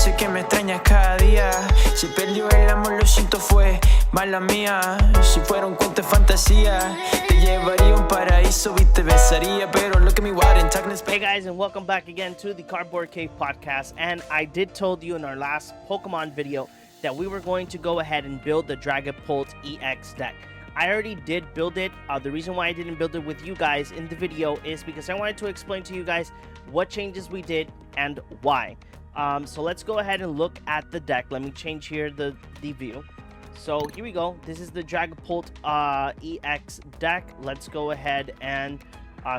sé que me extrañas cada día. Si perdió el amor, lo siento, fue mala mía. Si fuera un cuento de fantasía, te llevaría a un paraíso y te besaría, pero look at me wide in darkness. Hey guys, and welcome back again to the Cardboardcave podcast. And I did told you in our last Pokemon video that we were going to go ahead and build the Dragapult EX deck. I already did build it. The reason why I didn't build it with you guys in the video is because I wanted to explain to you guys what changes we did and why. So let's go ahead and look at the deck. Let me change here the view. So here we go. This is the Dragapult EX deck. Let's go ahead and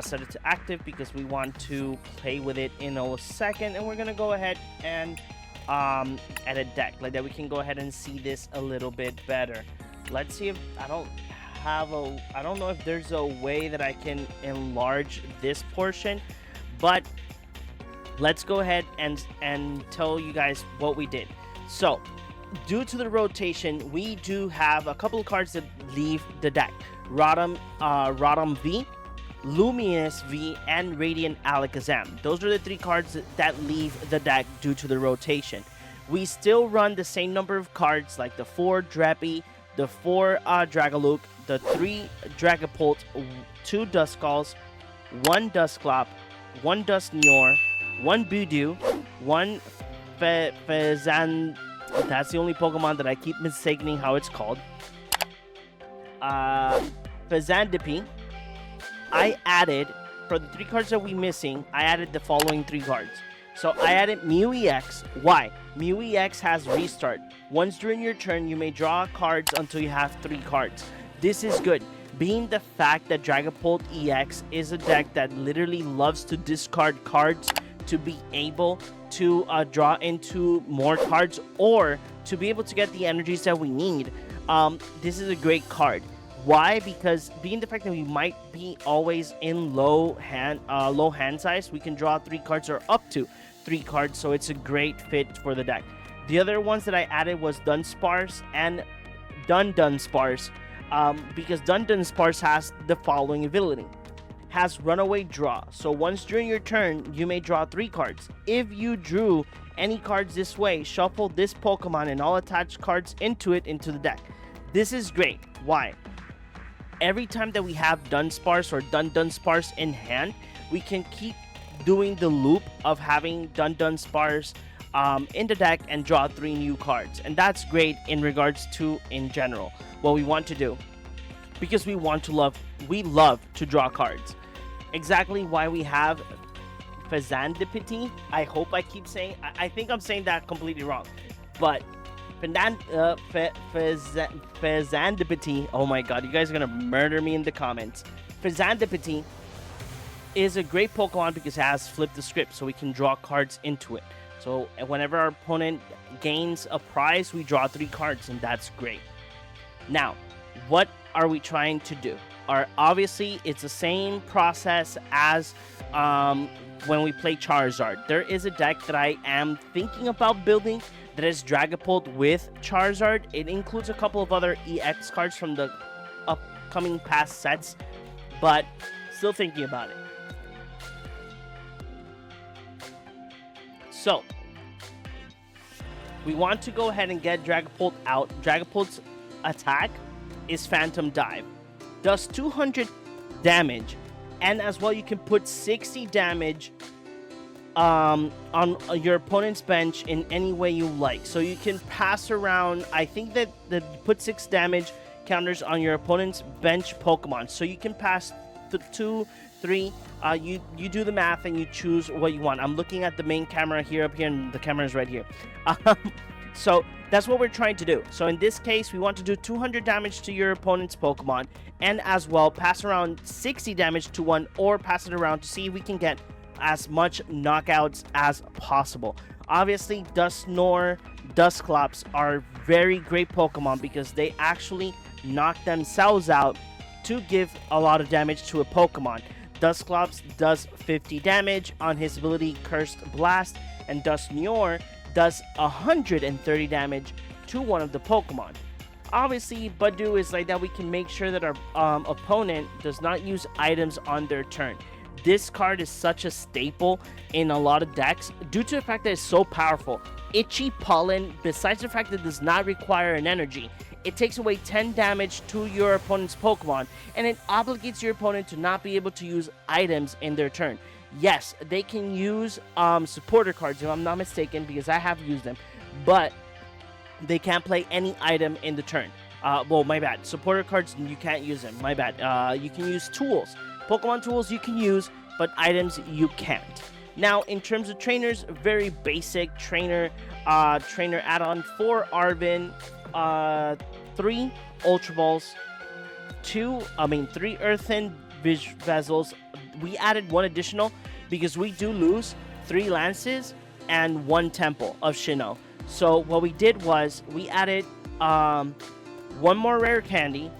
set it to active because we want to play with it in a second. And we're going to go ahead and edit deck. Like that we can go ahead and see this a little bit better. Let's see if I don't know if there's a way that I can enlarge this portion, but let's go ahead and tell you guys what we did. So due to the rotation, we do have a couple of cards that leave the deck. Rotom V, Luminous V, and Radiant Alakazam. Those are the three cards that leave the deck due to the rotation. We still run the same number of cards, like the 4 Drappy, the 4 Dragalook, the 3 Dragapult, 2 Duskulls, 1 Dusclops, 1 Dusknoir, 1 Budew, 1 Fezan. That's the only Pokemon that I keep mistaking how it's called. Fezandipede. I added, for the 3 cards that we're missing, I added the following 3 cards. So I added Mew EX. Why? Mew EX has restart. Once during your turn, you may draw cards until you have 3 cards. This is good, being the fact that Dragapult EX is a deck that literally loves to discard cards to be able to draw into more cards or to be able to get the energies that we need. This is a great card. Why? Because being the fact that we might be always in low hand size, we can draw 3 cards or up to 3 cards, so it's a great fit for the deck. The other ones that I added was Dunsparce and Dunsparce, because Dunsparce has the following ability. Has Runaway Draw. So once during your turn, you may draw 3 cards. If you drew any cards this way, shuffle this Pokemon and all attached cards into the deck. This is great. Why? Every time that we have Dunsparce or Dunsparce in hand, we can keep doing the loop of having Dunsparce in the deck and draw 3 new cards. And that's great in regards to, in general, what we want to do. Because we love to draw cards. Exactly why we have Fezandipede. I hope I keep saying, I think I'm saying that completely wrong. But Fezandipede, oh my god, you guys are gonna murder me in the comments. Fezandipede is a great Pokemon because it has flipped the script, so we can draw cards into it. So whenever our opponent gains a prize, we draw 3 cards, and that's great. Now, what are we trying to do? Obviously, it's the same process as when we play Charizard. There is a deck that I am thinking about building that is Dragapult with Charizard. It includes a couple of other EX cards from the upcoming past sets, but still thinking about it. So, we want to go ahead and get Dragapult out. Dragapult's attack is Phantom Dive. Does 200 damage, and as well you can put 60 damage on your opponent's bench in any way you like. So you can pass around, I think that put 6 damage counters on your opponent's bench Pokemon. So you can pass 2, 3, you do the math and you choose what you want. I'm looking at the main camera here, up here, and the camera is right here. So that's what we're trying to do. So in this case, we want to do 200 damage to your opponent's Pokemon, and as well pass around 60 damage to one, or pass it around to see if we can get as much knockouts as possible. Obviously, Dusknoir, Dusclops are very great Pokemon because they actually knock themselves out to give a lot of damage to a Pokemon. Dusclops does 50 damage on his ability Cursed Blast, and Dusknoir does 130 damage to one of the Pokemon. Obviously, Budew is like that. We can make sure that our opponent does not use items on their turn. this card is such a staple in a lot of decks due to the fact that it's so powerful. Itchy Pollen, besides the fact that it does not require an energy, it takes away 10 damage to your opponent's Pokemon, and it obligates your opponent to not be able to use items in their turn. Yes, they can use supporter cards, if I'm not mistaken, because I have used them, but they can't play any item in the turn. Well, my bad. Supporter cards, you can't use them. My bad. You can use tools. Pokemon tools you can use, but items you can't. Now, in terms of trainers, very basic trainer add-on for Arvin. 3 Ultra Balls, 3 Earthen Vessels. We added 1 additional because we do lose 3 Lances and 1 Temple of Sinnoh. So what we did was we added 1 more Rare Candy,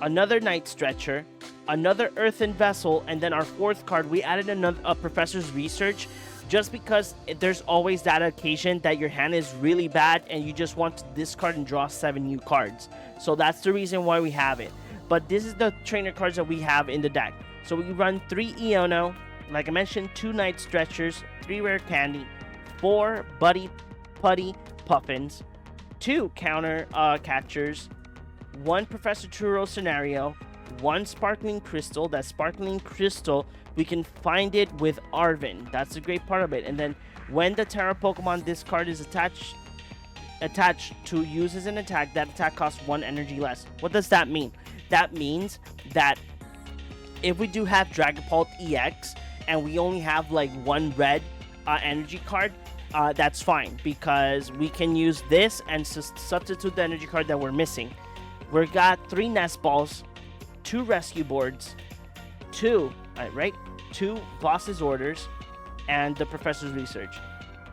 another Night Stretcher, another Earthen Vessel, and then our 4th card, we added a Professor's Research, just because there's always that occasion that your hand is really bad and you just want to discard and draw 7 new cards. So that's the reason why we have it. But this is the trainer cards that we have in the deck. So we run 3 Iono, like I mentioned, 2 Night Stretchers, 3 Rare Candy, 4 Buddy Putty Puffins, 2 Counter Catchers, 1 Professor Churro Scenario, 1 Sparkling Crystal. That Sparkling Crystal, we can find it with Arvin. That's the great part of it. And then when the Terra Pokemon this card is attached to use as an attack, that attack costs 1 energy less. What does that mean? That means that if we do have Dragapult EX and we only have like 1 red energy card, that's fine, because we can use this and substitute the energy card that we're missing. We've got 3 Nest Balls, 2 Rescue Boards, 2 Boss's Orders, and the Professor's Research.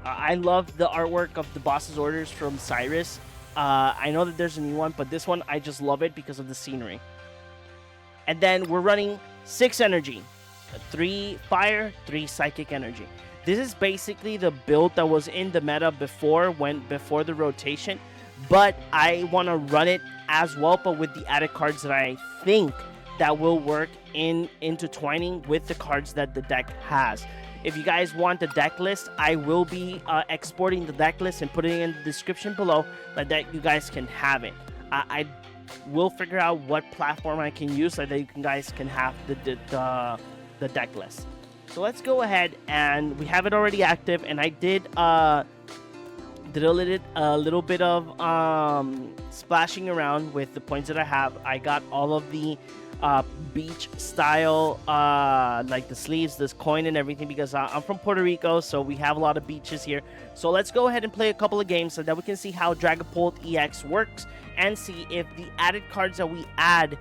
I love the artwork of the Boss's Orders from Cyrus. I know that there's a new one, but this one, I just love it because of the scenery. And then we're running 6 energy, 3 fire, 3 psychic energy. This is basically the build that was in the meta before the rotation, but I want to run it as well, but with the added cards that I think that will work in intertwining with the cards that the deck has. If you guys want the deck list, I will be exporting the deck list and putting it in the description below so that you guys can have it. I will figure out what platform I can use so that you guys can have the deck list. So let's go ahead, and we have it already active, and I did a little bit of splashing around with the points that I have. I got all of the beach style, like the sleeves, this coin and everything, because I'm from Puerto Rico, so we have a lot of beaches here. So let's go ahead and play a couple of games so that we can see how Dragapult EX works and see if the added cards that we add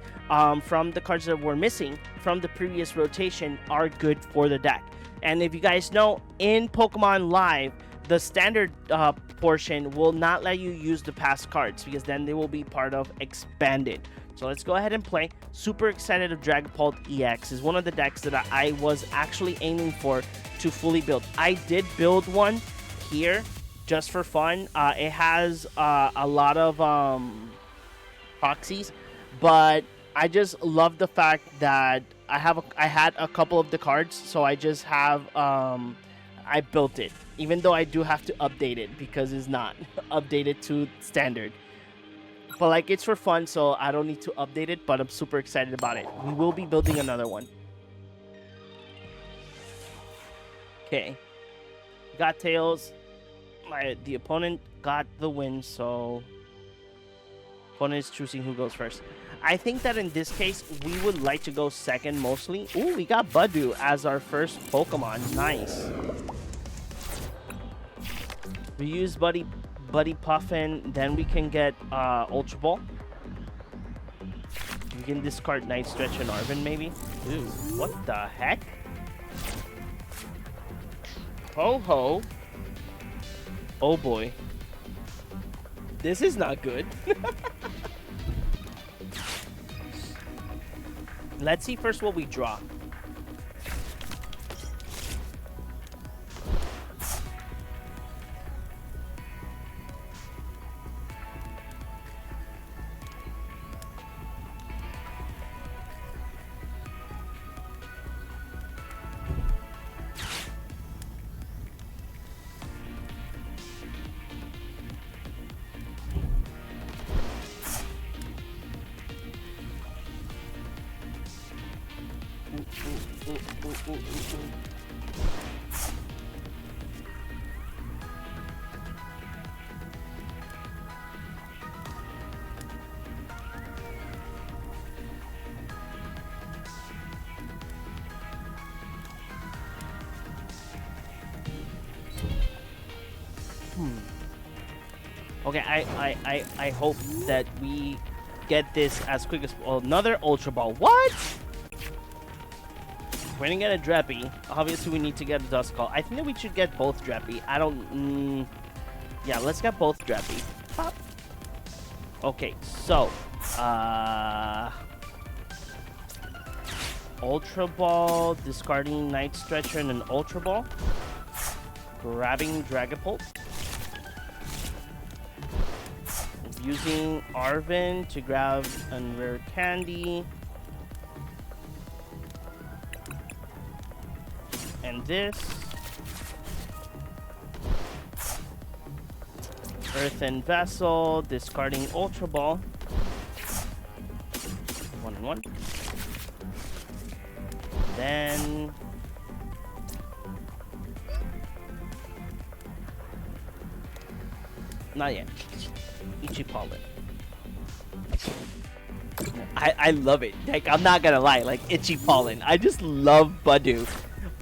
from the cards that we're missing from the previous rotation are good for the deck. And if you guys know, in Pokemon Live, the standard portion will not let you use the past cards, because then they will be part of expanded. So let's go ahead and play. Super excited of Dragapult EX. Is one of the decks that I was actually aiming for to fully build. I did build one here just for fun. It has a lot of proxies, but I just love the fact that I had a couple of the cards, so I just have I built it, even though I do have to update it because it's not updated to standard. But like, it's for fun, so I don't need to update it, but I'm super excited about it. We will be building another one. Okay. Got tails. The opponent got the win, so opponent is choosing who goes first. I think that in this case, we would like to go second mostly. Ooh, we got Budu as our first Pokemon. Nice. We use Buddy Puffin, then we can get Ultra Ball. We can discard Night Stretch and Arvin maybe. Ooh, what the heck? Ho ho. Oh boy. This is not good. Let's see first what we draw. ooh, ooh. Okay, I hope that we get this as quick as another Ultra Ball. What? We're gonna get a Dreppy. Obviously, we need to get a Duskull. I think that we should get both Dreppy. I don't. Yeah, let's get both Dreppy. Pop. Okay, so Ultra Ball, discarding Night Stretcher and an Ultra Ball, grabbing Dragapult. Using Arvin to grab a rare candy. And this. Earthen Vessel, discarding Ultra Ball. 1 and 1. Then not yet. Ichi Pollen. I love it. Like, I'm not gonna lie, like Itchy Pollen. I just love Budew.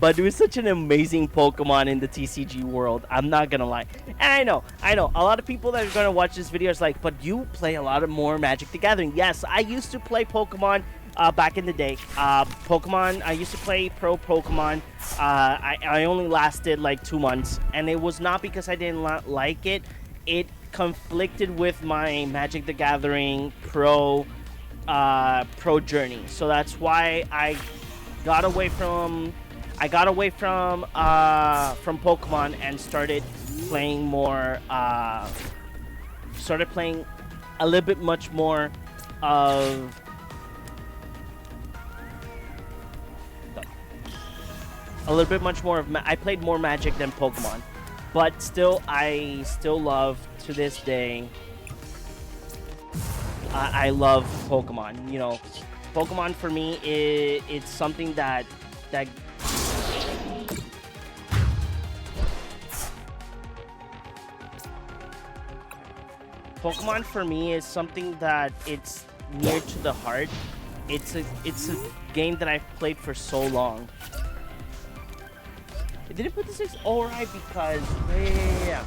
Budew is such an amazing Pokemon in the TCG world. I'm not gonna lie. And I know. A lot of people that are gonna watch this video is like, but you play a lot of more Magic the Gathering. Yes, I used to play Pokemon back in the day. I used to play Pro Pokemon. I only lasted like 2 months, and it was not because I didn't like it. It conflicted with my Magic the Gathering Pro journey. So that's why I got away from Pokemon and started playing more. Started playing a little bit much more of. I played more Magic than Pokemon, but still, I still love to this day. I love Pokemon. You know, Pokemon for me it's something that Pokemon for me is something that it's near to the heart. It's a game that I've played for so long. I didn't put the 6 alright because yeah.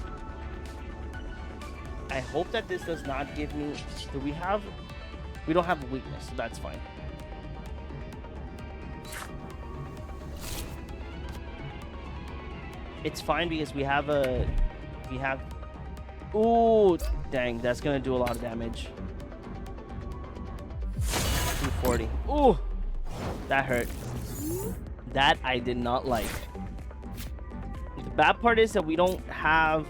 I hope that this does not give me. We don't have a weakness, so that's fine. It's fine because we have. Ooh, dang, that's gonna do a lot of damage. 240. Ooh, that hurt. That I did not like. The bad part is that we don't have.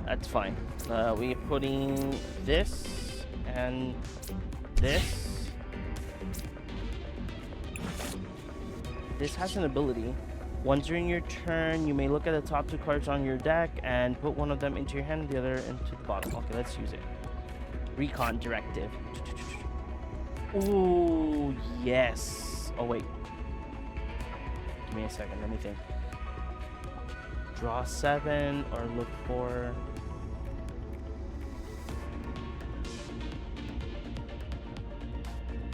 That's fine. We're putting this and this. This has an ability. Once during your turn, you may look at the top 2 cards on your deck and put one of them into your hand, the other into the bottom. Okay, let's use it. Recon Directive. Ooh, yes. Oh, wait. Give me a second. Let me think. Draw 7 or look for...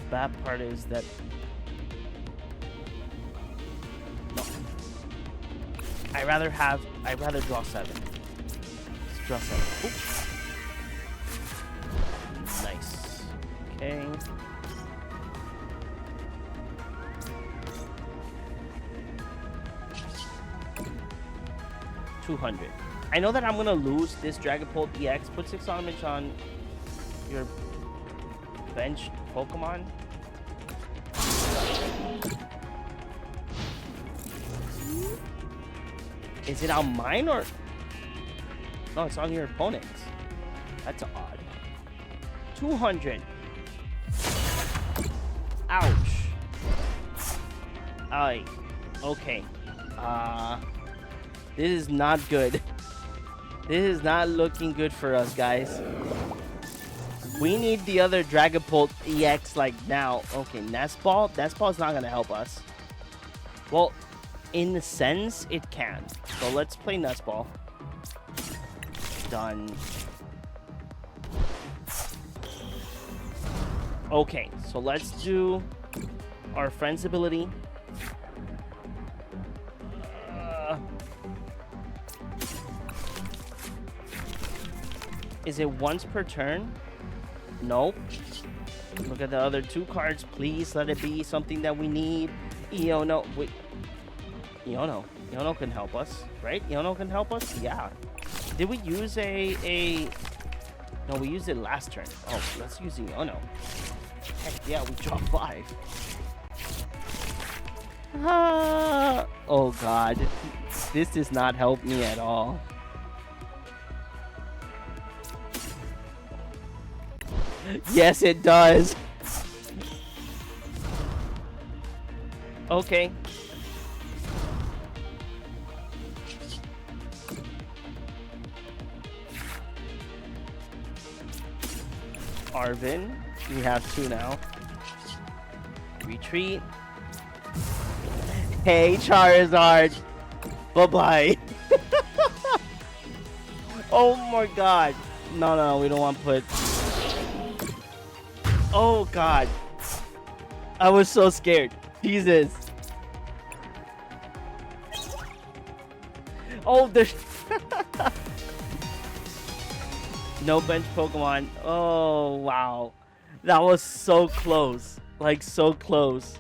Bad part is that... No. I'd rather draw 7. Let's draw 7. Oops. Nice. Okay. $200. I know that I'm gonna lose this Dragapult EX. Put 6 damage on your bench Pokemon. Is it on mine or? No, it's on your opponent's. That's odd. 200. Ouch. Aye. Okay. This is not good. This is not looking good for us, guys. We need the other Dragapult EX like now. Okay, Nest Ball. Nest Ball is not gonna help us. Well, in a sense, it can. So let's play Nutsball. Done. Okay, so let's do our friend's ability. Is it once per turn? Nope. Look at the other 2 cards. Please let it be something that we need. Iono. Wait. Iono. Iono can help us, right? Iono can help us? Yeah. Did we use a... No, we used it last turn. Oh, let's use Iono. Heck yeah, we dropped 5. Oh god. This does not help me at all. Yes, it does. Okay. Arvin. We have 2 now. Retreat. Hey, Charizard. Bye-bye. Oh my god. No, we don't want to put... Oh god. I was so scared. Jesus. Oh, there's... No bench Pokemon. Oh, wow. That was so close. Like, so close.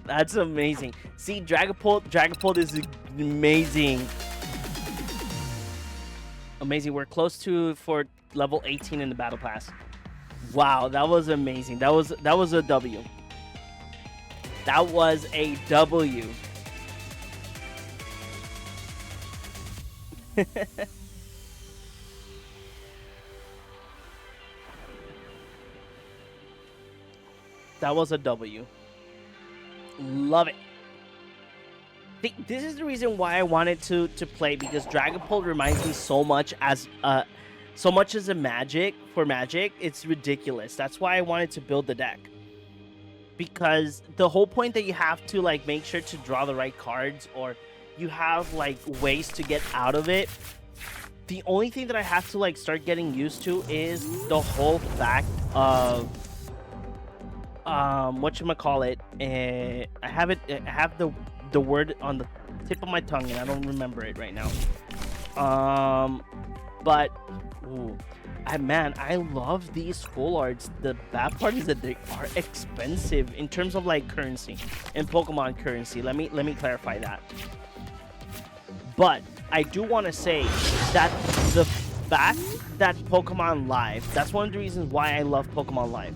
That's amazing. See, Dragapult is amazing. Amazing. We're close to for level 18 in the battle pass. Wow, that was amazing. That was a W. That was a W. That was a W. Love it. This is the reason why I wanted to play, because Dragapult reminds me so much as a Magic. For Magic, it's ridiculous. That's why I wanted to build the deck, because the whole point that you have to like make sure to draw the right cards, or you have like ways to get out of it. The only thing that I have to like start getting used to is the whole fact of whatchamacallit. I have the word on the tip of my tongue and I don't remember it right now. But ooh, I love these full arts. The bad part is that they are expensive in terms of like currency, in Pokemon currency. Let me clarify that. But I do want to say that the fact that Pokemon Live, that's one of the reasons why I love Pokemon Live.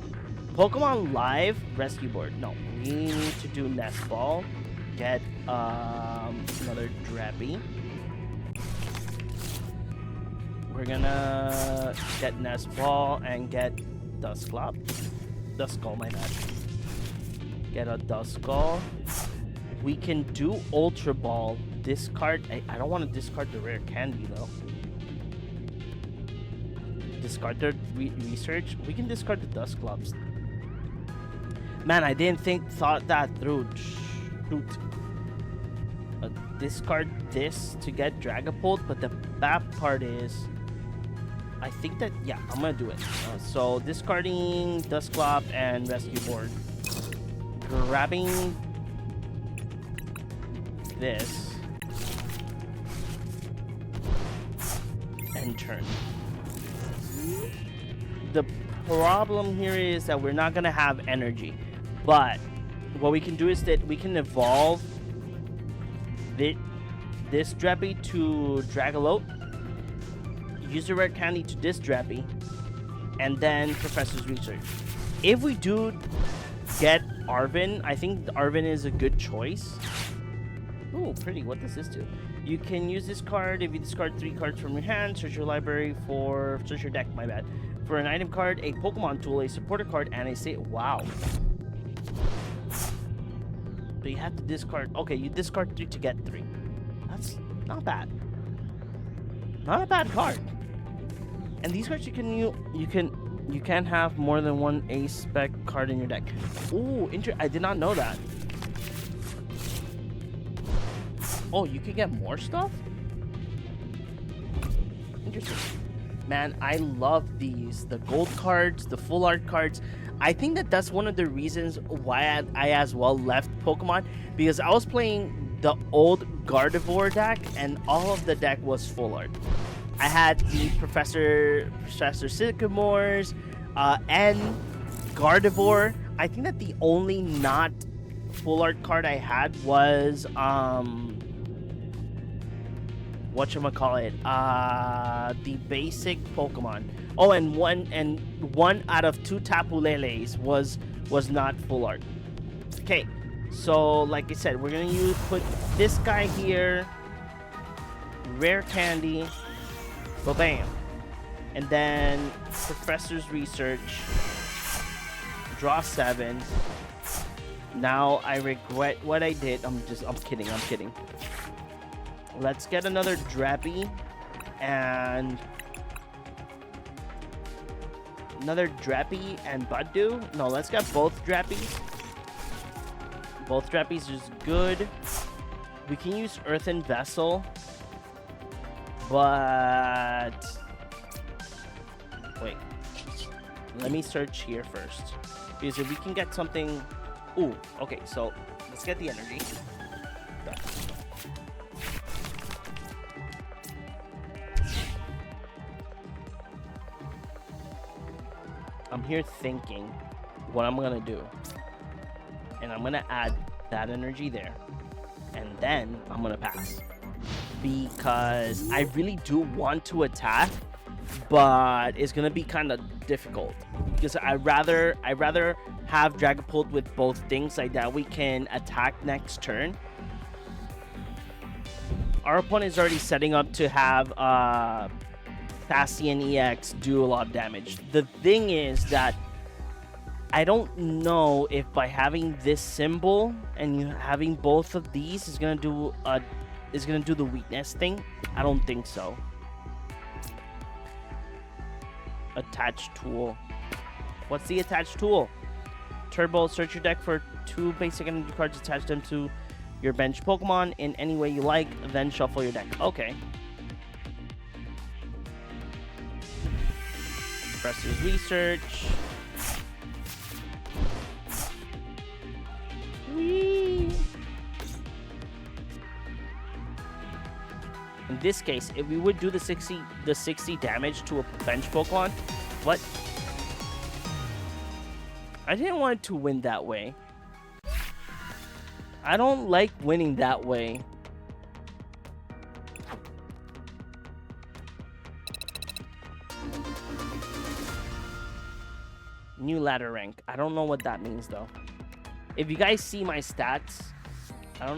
Pokemon Live rescue board. No, we need to do Nest Ball. Get another Drappy. We're gonna get Nest Ball and get Duskull, my bad. Get a Duskull. We can do Ultra Ball. Discard. I don't want to discard the rare candy though. Discard the research. We can discard the Dusclops. Man, I didn't thought that through. Shoot. Discard this to get Dragapult, but the bad part is, I think that, yeah, I'm gonna do it. So discarding Dusclop and rescue board, grabbing this, and turn. The problem here is that we're not gonna have energy, but what we can do is that we can evolve this Drappy to Dragalope, use the rare candy to this Drappy, and then Professor's Research. If we do get Arvin, I think Arvin is a good choice. Ooh, pretty. What does this do? You can use this card if you discard 3 cards from your hand, search your deck, my bad. For an item card, a Pokemon tool, a supporter card, and a state. Wow. But you have to discard. Okay, you discard 3 to get 3. That's not bad. Not a bad card. And these cards you can You can't have more than one ace spec card in your deck. Ooh, I did not know that. Oh, you can get more stuff? Interesting. Man, I love these. The gold cards, the full art cards. I think that that's one of the reasons why I as well left Pokemon. Because I was playing the old Gardevoir deck, and all of the deck was full art. I had the Professor Sycamores, and Gardevoir. I think that the only not full art card I had was whatchamacallit, the basic Pokemon. Oh, and one out of 2 Tapu Leles was not full art. Okay, so like I said, we're gonna put this guy here, rare candy, bam, and then Professor's Research, draw 7. Now I regret what I did. I'm kidding. Let's get another Drappy and Budew. No, let's get both Drappies. Both Drappies is good. We can use Earthen Vessel, but wait. Let me search here first, because if we can get something. Ooh, okay. So let's get the energy. Done. I'm here thinking what I'm gonna do, and I'm gonna add that energy there, and then I'm gonna pass, because I really do want to attack, but it's gonna be kind of difficult, because I rather have Dragapult with both things, like that we can attack next turn. Our opponent is already setting up to have Fassian EX do a lot of damage. The thing is that I don't know if by having this symbol and having both of these is gonna do the weakness thing. I don't think so. Attached tool. What's the attached tool? Turbo, search your deck for 2 basic energy cards, attach them to your bench Pokemon in any way you like, then shuffle your deck. Okay. Professor's Research. Whee! In this case, if we would do the 60 damage to a bench Pokemon, what? I didn't want to win that way. I don't like winning that way. New ladder rank. I don't know what that means though. If you guys see my stats, I don't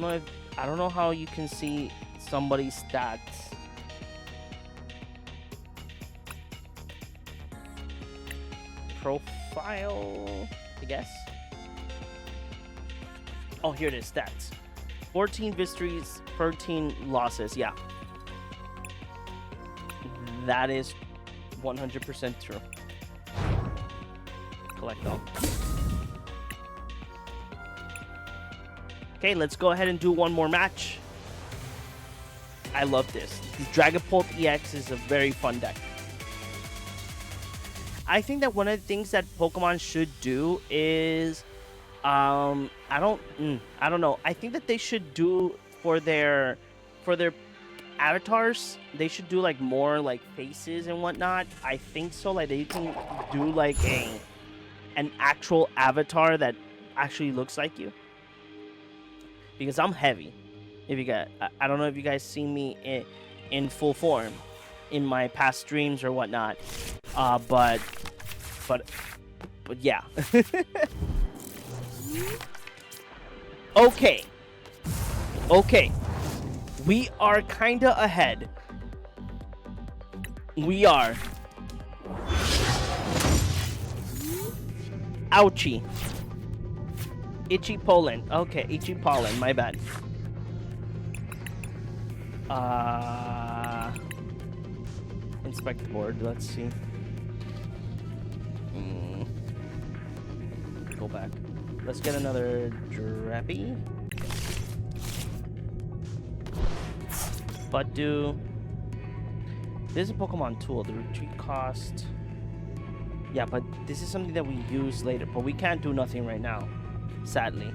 know how you can see somebody's stats. Profile, I guess. Oh, here it is, stats. 14 victories, 13 losses. Yeah. That is 100% true. Collect all. Okay, let's go ahead and do one more match. I love this. Dragapult EX is a very fun deck. I think that one of the things that Pokemon should do is, I don't know. I think that they should do for their avatars, they should do like more like faces and whatnot. I think so. Like they can do like an actual avatar that actually looks like you. Because I'm heavy. If you got, I don't know if you guys seen me in full form in my past streams or whatnot. But yeah. Okay. We are kinda ahead. We are. Ouchie. Itchy pollen. Okay, itchy pollen. My bad. Inspect board. Let's see. Go back. Let's get another Drappy. But there's a Pokemon tool. The retreat cost. Yeah, but this is something that we use later. But we can't do nothing right now, sadly.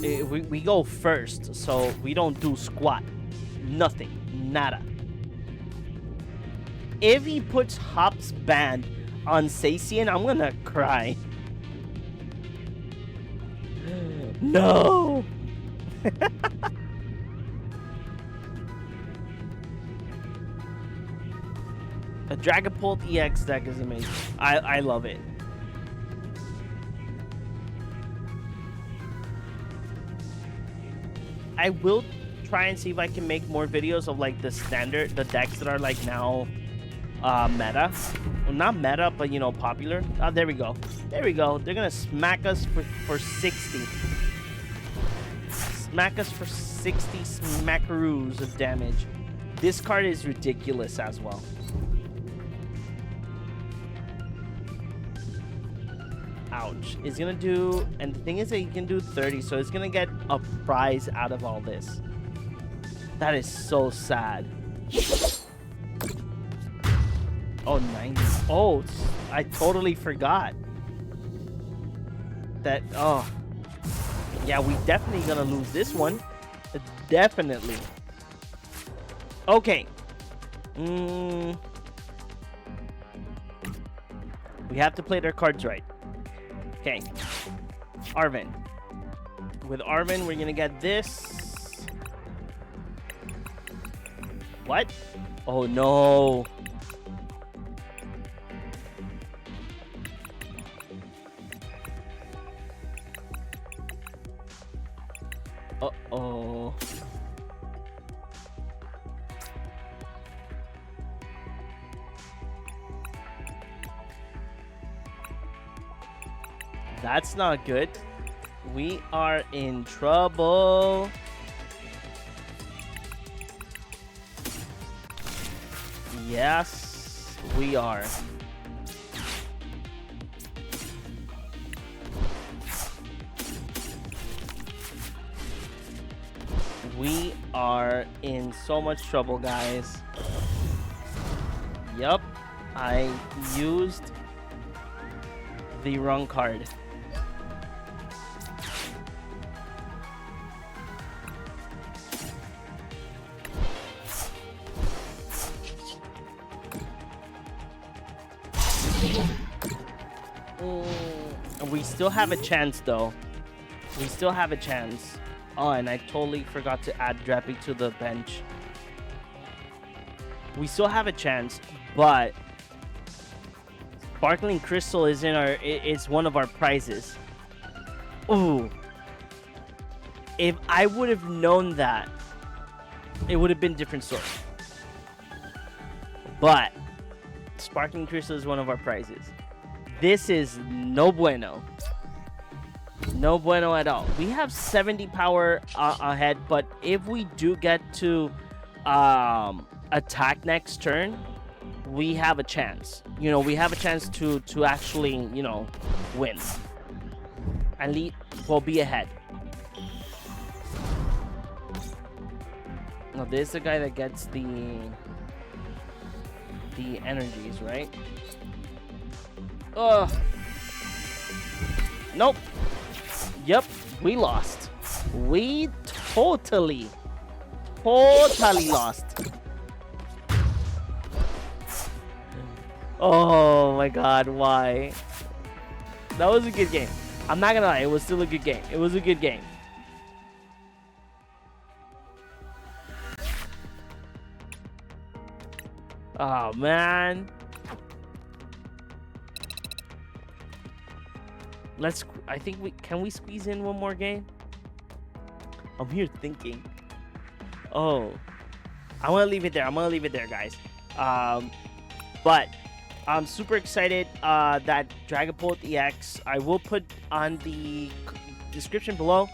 We go first, so we don't do squat. Nothing. Nada. If he puts Hop's Band on Sacian, I'm gonna cry. No! A Dragapult EX deck is amazing. I love it. I will try and see if I can make more videos of like the decks that are like now meta. Well, not meta, but you know, popular. Oh, there we go. There we go. They're gonna smack us for 60. Smack us for 60 smackaroos of damage. This card is ridiculous as well. Ouch. It's gonna do, and the thing is that he can do 30, so it's gonna get a prize out of all this. That is so sad. Oh, 90. Oh, I totally forgot. That, oh. Yeah, we definitely gonna lose this one. Definitely. Okay. We have to play their cards right. Okay. Arven. With Arven, we're gonna get this. What? Oh no. Uh-oh. That's not good. We are in trouble. Yes, we are. We are in so much trouble, guys. Yup, I used the wrong card. We still have a chance, though. We still have a chance. Oh, and I totally forgot to add Drappy to the bench. We still have a chance, but Sparkling Crystal is in our. It's one of our prizes. Ooh. If I would have known that, it would have been a different story. But Sparkling Crystal is one of our prizes. This is no bueno. No bueno at all. We have 70 power ahead, but if we do get to attack next turn, we have a chance. You know, we have a chance to actually, you know, win. At least we'll be ahead. Now, this is the guy that gets the energies, right? Ugh. Nope. Yep, we lost. We totally lost. Oh my god, why? That was a good game. I'm not gonna lie, it was still a good game. It was a good game. Oh man. I think can we squeeze in one more game? I'm here thinking. Oh, I want to leave it there. I'm gonna leave it there, guys. But I'm super excited that Dragapult EX. I will put on the description below.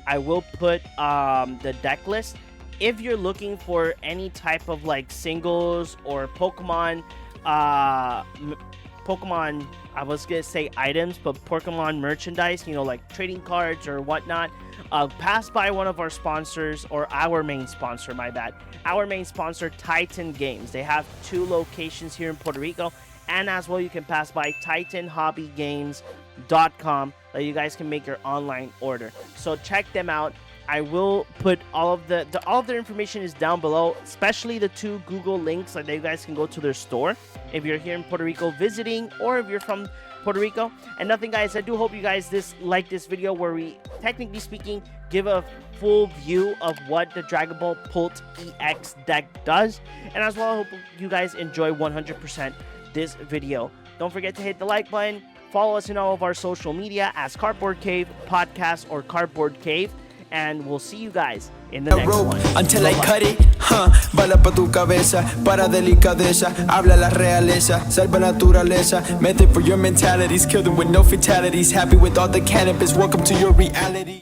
I will put the deck list. If you're looking for any type of like singles or Pokemon Pokemon, I was gonna say items, but Pokemon merchandise, you know, like trading cards or whatnot, pass by one of our sponsors, or our main sponsor, my bad. Our main sponsor, Titan Games. They have 2 locations here in Puerto Rico, and as well, you can pass by TitanHobbyGames.com that you guys can make your online order. So check them out. I will put all of their information is down below, especially the 2 Google links that you guys can go to their store if you're here in Puerto Rico visiting, or if you're from Puerto Rico. And nothing, guys, I do hope you guys like this video where we, technically speaking, give a full view of what the Dragapult EX deck does. And as well, I hope you guys enjoy 100% this video. Don't forget to hit the like button. Follow us in all of our social media as Cardboard Cave Podcast or Cardboard Cave. And we'll see you guys in the next one. Until I cut it, bala pa tu cabeza, para delicadeza, habla la realeza, salva naturaleza, method for your mentalities, kill them with no fatalities, happy with all the cannabis, welcome to your reality.